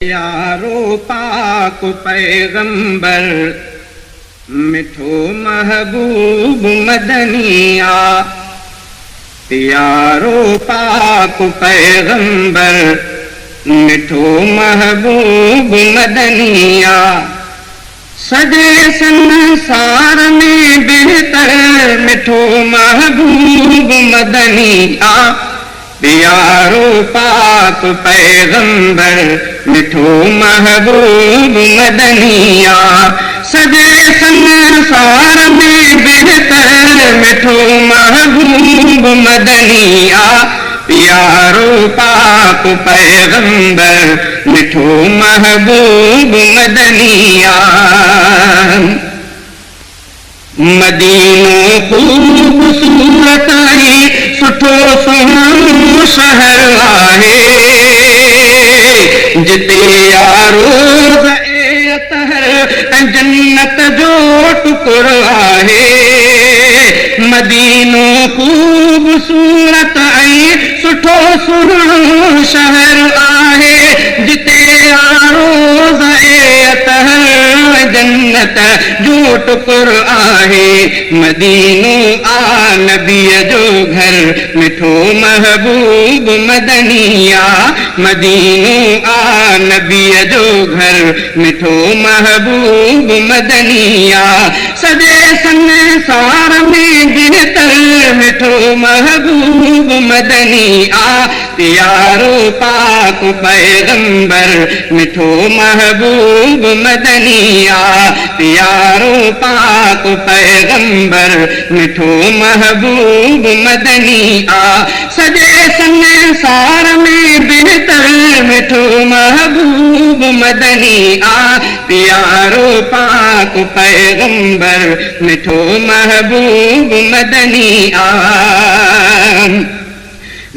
यारो पाक पैगंबर मिठो महबूब मदनिया। यारो पाक पैगंबर मिठो महबूब मदनिया। सजे संसार में बेहतर मिठो महबूब मदनिया। यारो पाक पैगंबर मिठो महबूब मदनिया। सजे संसार में बेहतर मिठो महबूब मदनिया। यारो पाक पैगंबर मिठो महबूब मदनिया। मदीनो खूबसूरत सुठो सुहिणो शहर आहे। जिते यारो जन्नत जो टुकड़ो आहे। मदीनो खूबसूरत सुठो सुहिणो शहर आहे। जिते यारो जन्नत जो टुकड़ो आहे। मदीनो आ नबीअ जो घर मिठो महबूब मदनिया। मदीनो आ नबीअ जो घर मिठो महबूब मदनिया। सजे संसार में बेहतर मिठो महबूब मदनिया। यारो पाक पैगंबर मिठो महबूब मदनिया। यारो पाक पैगंबर मिठो महबूब मदनिया। सजे संसार में बेहतर मिठो महबूब मदनिया। यारो पाक पैगंबर मिठो महबूब मदनिया।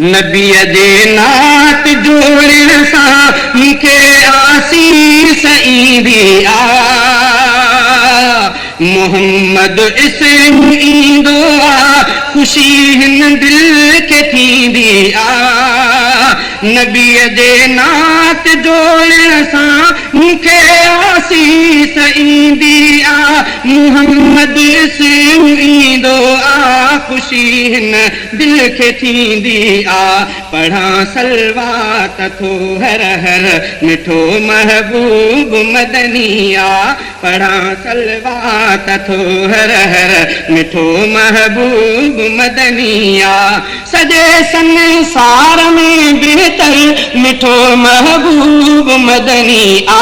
नबीअ जे नात जोड़ण सां मूंखे आसीस ईंदी आ। मोहम्मद इसम ईंदो आ ख़ुशी हिन दिल खे थींदी आ। नबीअ जे नात जोड़ण सां मूंखे आसीस ईंदी आ। मोहम्मद इसम ईंदो आ ख़ुशी हिन दिल खे थींदी आ। पढ़ां सलवात थो हर हर मिठो महबूब मदनिया। पढ़ां सलवात थो हर हर मिठो महबूब मदनिया। सजे संसार में बेहतर मिठो महबूब मदनिया।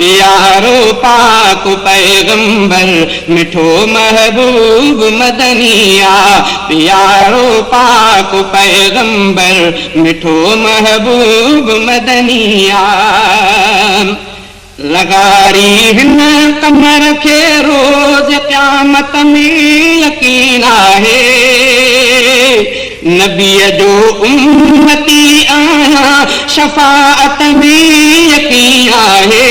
यारो पाक पैगंबर मिठो महबूब मदनिया। यारो पाक पैगंबर मिठो महबूब मदनिया। लगारी हिन कमर खे रोज क़यामत में यकीन आहे। नबीअ जो उम्मती आहियां शफाअत में यकीन आहे।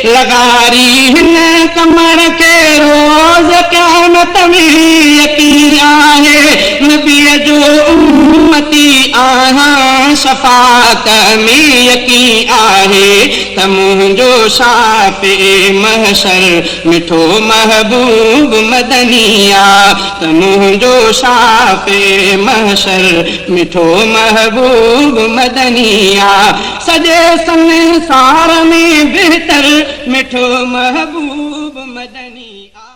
लगारी हिन कमर खे रोज क़यामत में यकीन आहे। नबीअ जो उम्मती आहियां शफाअत में यकीन आहे। त मुंहिंजो शाफ़े महशर मिठो महबूब मदनिया। त मुंहिंजो शाफ़े महशर मिठो महबूब मदनिया। सजे संसार में बेहतर मिठो महबूब मदनिया।